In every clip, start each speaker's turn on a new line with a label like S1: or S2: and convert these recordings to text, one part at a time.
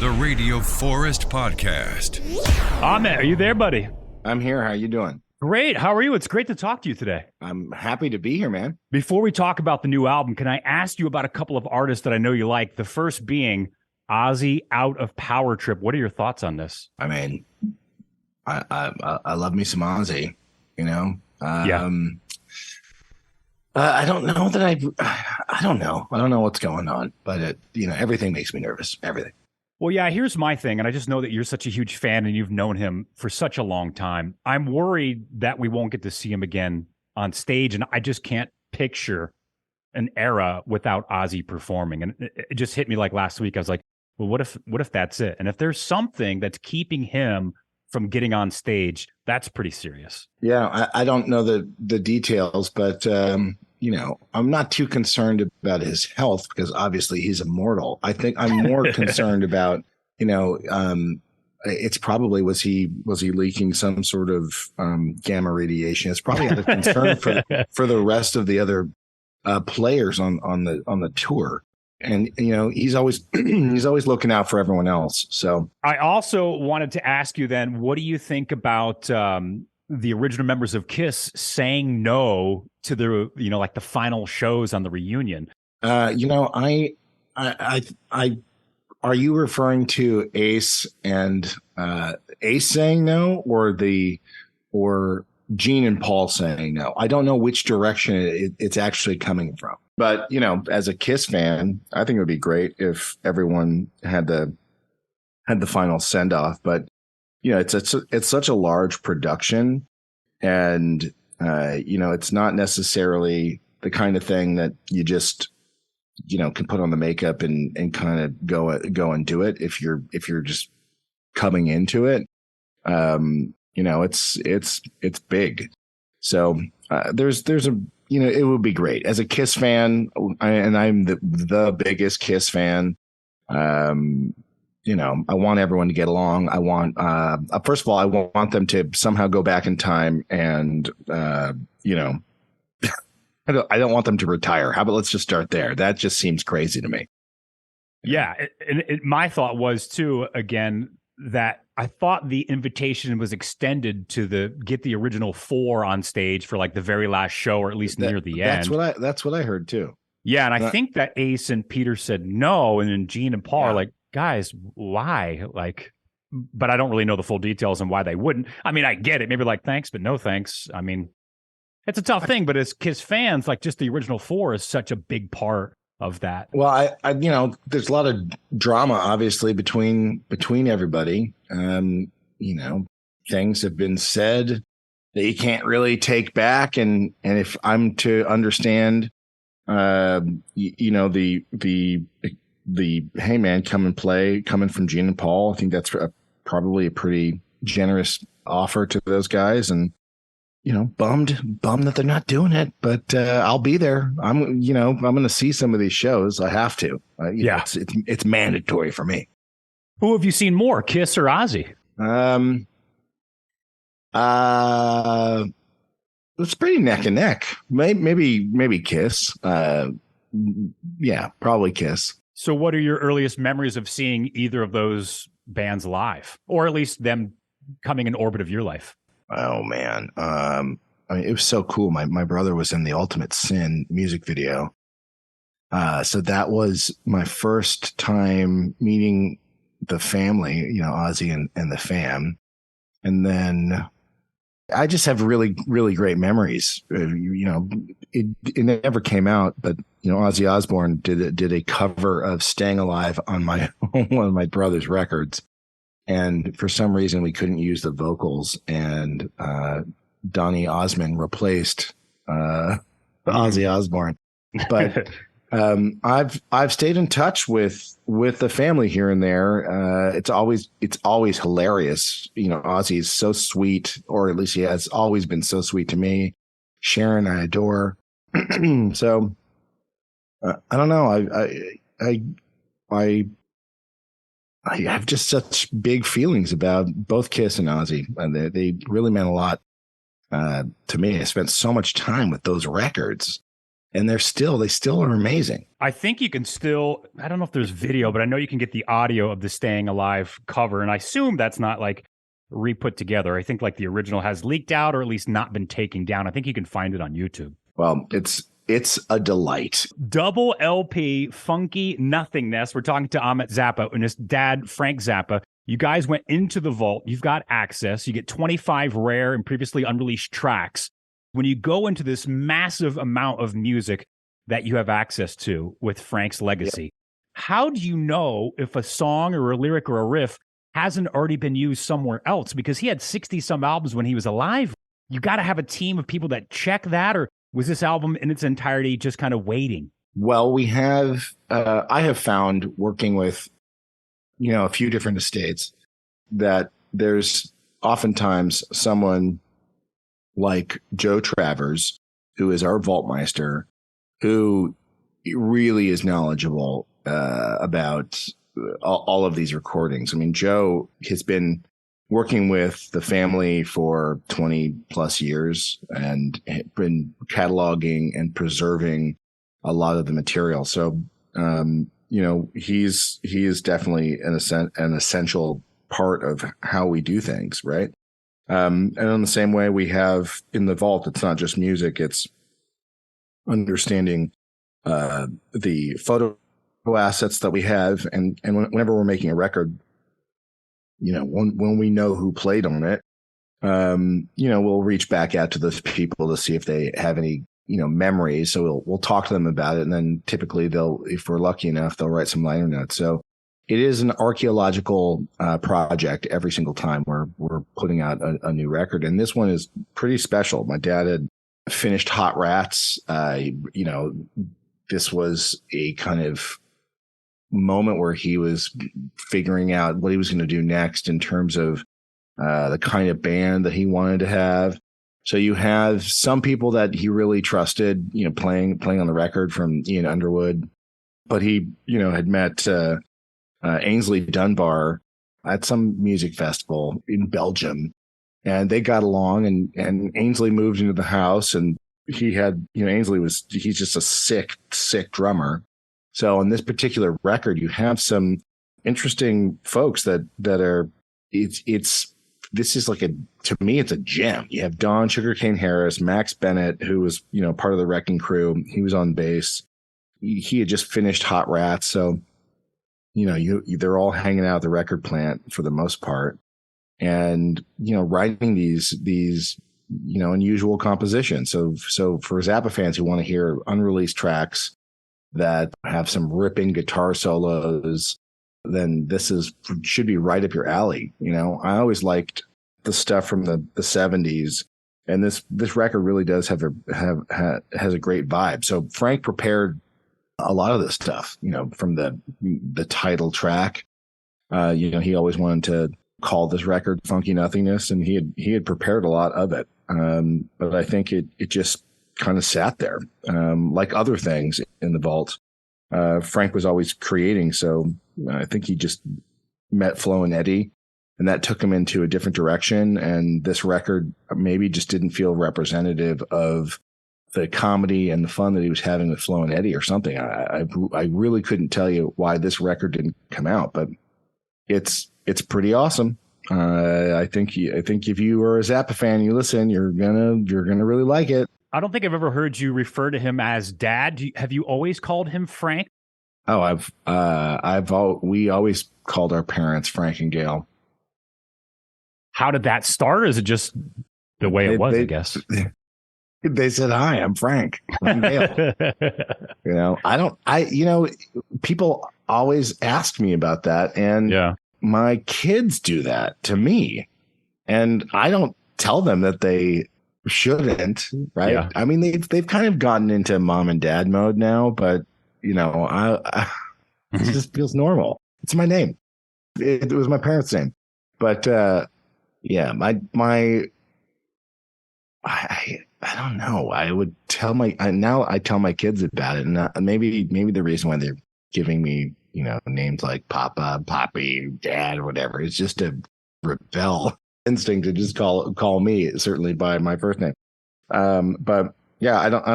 S1: the Radio Forest Podcast.
S2: Ahmet, are you there, buddy?
S3: I'm here. How you doing?
S2: Great. How are you? It's great to talk to you today.
S3: I'm happy to be here, man.
S2: Before we talk about the new album, can I ask you about a couple of artists that I know you like? The first being Ozzy Out of Power Trip. What are your thoughts on this?
S3: I mean, I love me some Ozzy, you know?
S2: Yeah.
S3: I don't know that I don't know. I don't know what's going on, but everything makes me nervous. Everything.
S2: Well, yeah, here's my thing, and I just know that you're such a huge fan and you've known him for such a long time. I'm worried that we won't get to see him again on stage, and I just can't picture an era without Ozzy performing. And it just hit me like last week. I was like, well, what if that's it? And if there's something that's keeping him from getting on stage, that's pretty serious.
S3: Yeah, I don't know the details, but I'm not too concerned about his health because obviously he's immortal. I think I'm more concerned about, it's probably was he leaking some sort of gamma radiation? It's probably out of concern for the rest of the other players on the tour. And he's always looking out for everyone else. So
S2: I also wanted to ask you then, what do you think about the original members of Kiss saying no to the the final shows on the reunion?
S3: I are you referring to Ace and Ace saying no, or Gene and Paul saying no? I don't know which direction it's actually coming from. But, as a Kiss fan, I think it would be great if everyone had the final send off. But, it's such a large production, and, it's not necessarily the kind of thing that you just, can put on the makeup and kind of go and do it. If you're just coming into it, it's big. So there's a, it would be great as a Kiss fan, and I'm the biggest Kiss fan. I want everyone to get along. I want, first of all, I want them to somehow go back in time and, I don't want them to retire. How about let's just start there? That just seems crazy to me.
S2: Yeah. My thought was too, again, that I thought the invitation was extended to get the original four on stage for like the very last show, or at least near the end.
S3: That's what I heard too.
S2: Yeah. And I think that Ace and Peter said no. And then Gene and Paul are like, guys, why? But I don't really know the full details and why they wouldn't. I mean, I get it. Maybe like, thanks, but no thanks. I mean, it's a tough thing, but as Kiss fans, like just the original four is such a big part of that.
S3: Well, I there's a lot of drama obviously between everybody. Things have been said that you can't really take back. And if I'm to understand, the hey man, come and play coming from Gene and Paul, I think that's probably a pretty generous offer to those guys. And bummed that they're not doing it, but I'll be there. I'm going to see some of these shows. I have to. It's mandatory for me.
S2: Who have you seen more, Kiss or Ozzy?
S3: It's pretty neck and neck. Maybe Kiss. Yeah, probably Kiss.
S2: So, what are your earliest memories of seeing either of those bands live, or at least them coming in orbit of your life?
S3: Oh man. It was so cool. My brother was in the Ultimate Sin music video. So that was my first time meeting the family, Ozzy and the fam. And then I just have really, really great memories. It never came out, but Ozzy Osbourne did a cover of Staying Alive on one of my brother's records. And for some reason, we couldn't use the vocals, and Donny Osmond replaced Ozzy Osbourne. But I've stayed in touch with the family here and there. It's always hilarious. Ozzy is so sweet, or at least he has always been so sweet to me. Sharon, I adore. So I don't know. I have just such big feelings about both Kiss and Ozzy. They really meant a lot to me. I spent so much time with those records, and they still are amazing.
S2: I think you can still, I don't know if there's video, but I know you can get the audio of the Staying Alive cover. And I assume that's not like re-put together. I think like the original has leaked out or at least not been taken down. I think you can find it on YouTube.
S3: Well, it's a delight.
S2: Double LP, Funky Nothingness. We're talking to Ahmet Zappa and his dad, Frank Zappa. You guys went into the vault. You've got access. You get 25 rare and previously unreleased tracks. When you go into this massive amount of music that you have access to with Frank's legacy, how do you know if a song or a lyric or a riff hasn't already been used somewhere else? Because he had 60 some albums when he was alive. You got to have a team of people that check that, or was this album in its entirety just kind of waiting?
S3: Well, we have, I have found working with, a few different estates that there's oftentimes someone like Joe Travers, who is our vaultmeister, who really is knowledgeable about all of these recordings. I mean, Joe has been working with the family for 20 plus years and been cataloging and preserving a lot of the material. So, he is definitely an essential part of how we do things, right? And in the same way we have in the vault, it's not just music, it's understanding the photo assets that we have. And whenever we're making a record, when we know who played on it, we'll reach back out to those people to see if they have any, memories. So we'll talk to them about it. And then typically if we're lucky enough, they'll write some liner notes. So it is an archaeological project every single time we're putting out a new record. And this one is pretty special. My dad had finished Hot Rats. This was a kind of moment where he was figuring out what he was going to do next in terms of the kind of band that he wanted to have. So you have some people that he really trusted, playing on the record, from Ian Underwood, but he, had met Ainsley Dunbar at some music festival in Belgium, and they got along, and Ainsley moved into the house, and he had, he's just a sick drummer. So on this particular record, you have some interesting folks that are, this is like to me, it's a gem. You have Don Sugarcane Harris, Max Bennett, who was, part of the Wrecking Crew. He was on bass. He had just finished Hot Rats. So, they're all hanging out at the record plant for the most part, and, writing these, unusual compositions. So for Zappa fans who want to hear unreleased tracks that have some ripping guitar solos, then this should be right up your alley. I always liked the stuff from the 70s, and this record really does has a great vibe. So Frank prepared a lot of this stuff, from the title track. He always wanted to call this record Funky Nothingness, and he had prepared a lot of it. But I think it just kind of sat there, like other things in the vault. Frank was always creating, so I think he just met Flo and Eddie, and that took him into a different direction. And this record maybe just didn't feel representative of the comedy and the fun that he was having with Flo and Eddie or something. I really couldn't tell you why this record didn't come out, but it's pretty awesome. I think if you are a Zappa fan, you listen, you're gonna really like it.
S2: I don't think I've ever heard you refer to him as Dad. Have you always called him Frank?
S3: Oh, we always called our parents Frank and Gail.
S2: How did that start? Or is it just the way it was, I guess?
S3: They said, "Hi, I'm Frank. I'm Gail." People always ask me about that, and my kids do that to me, and I don't tell them that they shouldn't, right? Yeah. I mean, they've kind of gotten into mom and dad mode now, but it just feels normal. It's my name. It was my parents' name, but I don't know. I would tell I tell my kids about it, and maybe the reason why they're giving me names like Papa, Poppy, Dad, or whatever is just a rebel instinct to just call me certainly by my first name. But Yeah, I don't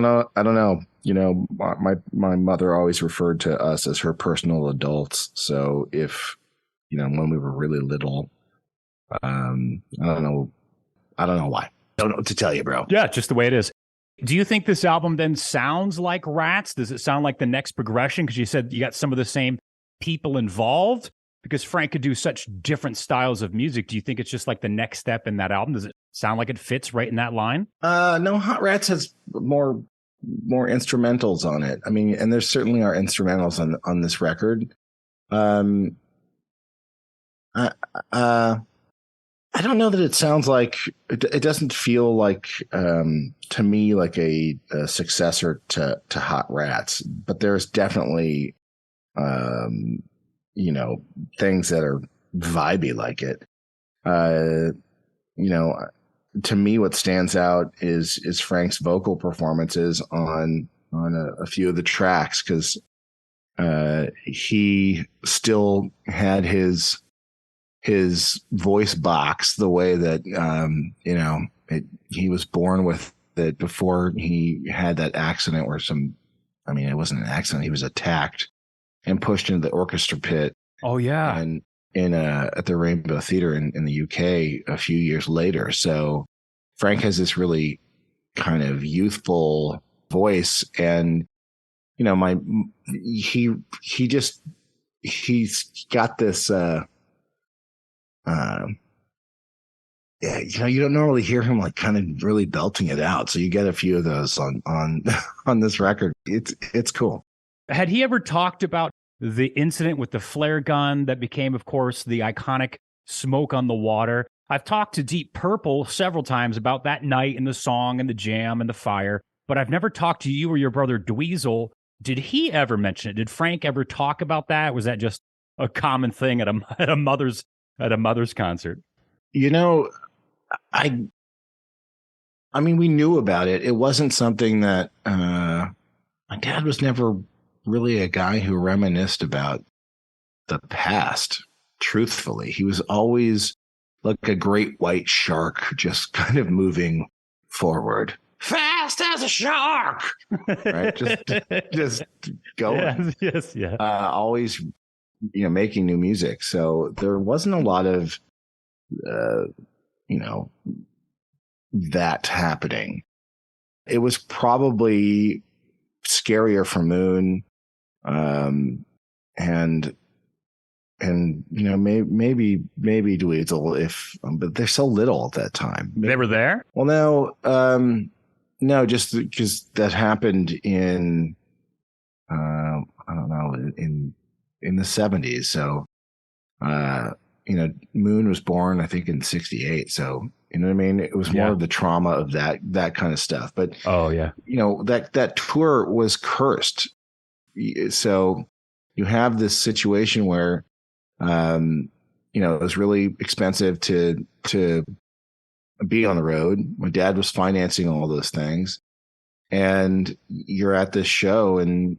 S3: know. You know, my mother always referred to us as her personal adults. So if, you know, when we were really little, I don't know why. Don't know what to tell you, bro.
S2: Yeah, just the way it is. Do you think this album then sounds like Rats? Does it sound like the next progression? Because you said you got some of the same people involved. Because Frank could do such different styles of music. Do you think it's just like the next step in that album? Does it sound like it fits right in that line?
S3: No, Hot Rats has more instrumentals on it. I mean, and there certainly are instrumentals on this record. Um, I, I don't know that it sounds like it doesn't feel like to me like a successor to Hot Rats, but there's definitely you know, things that are vibey like it. You know, to me, what stands out is Frank's vocal performances on a few of the tracks, because he still had his voice box the way that you know, he was born with it before he had that accident where I mean, it wasn't an accident, he was attacked and pushed into the orchestra pit.
S2: Oh yeah.
S3: And at the Rainbow Theatre in the UK a few years later. So Frank has this really kind of youthful voice, and you know, he's got this yeah, you know, you don't normally hear him like kind of really belting it out. So you get a few of those on on this record. It's cool.
S2: Had he ever talked about the incident with the flare gun that became, of course, the iconic Smoke on the Water? I've talked to Deep Purple several times about that night and the song and the jam and the fire, but I've never talked to you or your brother Dweezil. Did he ever mention it? Did Frank ever talk about that? Was that just a common thing at a mother's concert?
S3: You know, I mean, we knew about it. It wasn't something that my dad was never really a guy who reminisced about the past. Truthfully, he was always like a great white shark, just kind of moving forward, fast as a shark, right? Just going.
S2: Yes, yeah.
S3: Always, you know, making new music. So there wasn't a lot of, you know, that happening. It was probably scarier for Moon, and you know, maybe Dweezil, but they're so little at that time.
S2: They were there?
S3: Well, no, just because that happened in I don't know, in the 70s. So you know, Moon was born I think in 68. So you know what I mean? It was more of the trauma of that kind of stuff. But
S2: oh yeah,
S3: you know, that tour was cursed. So you have this situation where you know, it was really expensive to be on the road. My dad was financing all those things, and you're at this show, and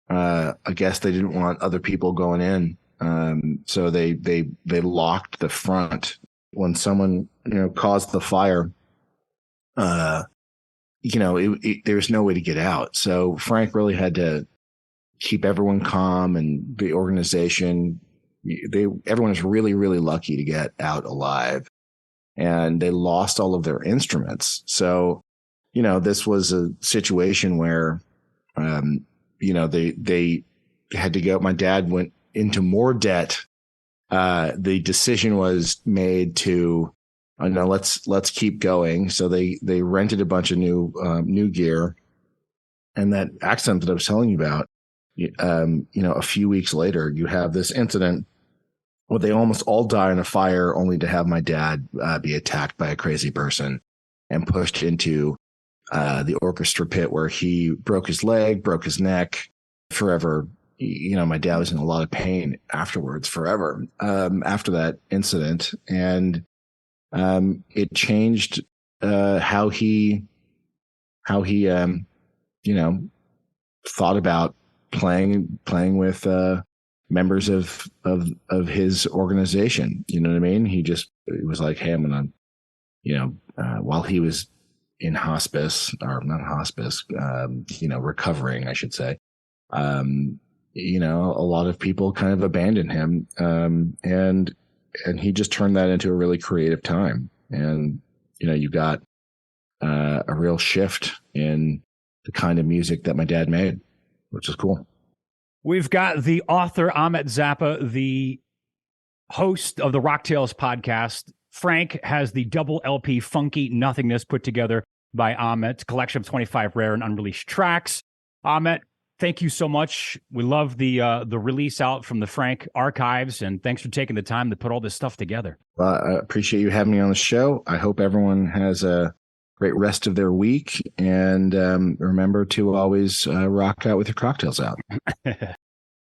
S3: I guess they didn't want other people going in, so they locked the front. When someone, you know, caused the fire, you know, there's no way to get out. So Frank really had to keep everyone calm, and the organization, everyone was really, really lucky to get out alive, and they lost all of their instruments. So, you know, this was a situation where, you know, they had to go. My dad went into more debt. The decision was made to, no, let's keep going. So they rented a bunch of new gear, and that accident that I was telling you about, you know, a few weeks later, you have this incident where they almost all die in a fire, only to have my dad be attacked by a crazy person and pushed into the orchestra pit, where he broke his leg, broke his neck. Forever, you know, my dad was in a lot of pain afterwards, forever, after that incident. And it changed how he you know, thought about playing with members of his organization. You know what I mean? He was like, hey, I'm gonna, you know, while he was in hospice, or not hospice, recovering, I should say. A lot of people kind of abandoned him. And he just turned that into a really creative time. And, you got a real shift in the kind of music that my dad made, which is cool.
S2: We've got the author, Ahmet Zappa, the host of the Rock Tales podcast. Frank has the double LP Funky Nothingness put together by Ahmet, collection of 25 rare and unreleased tracks. Ahmet, thank you so much. We love the release out from the Frank archives, and thanks for taking the time to put all this stuff together.
S3: Well, I appreciate you having me on the show. I hope everyone has a great rest of their week, and remember to always rock out with your cocktails out.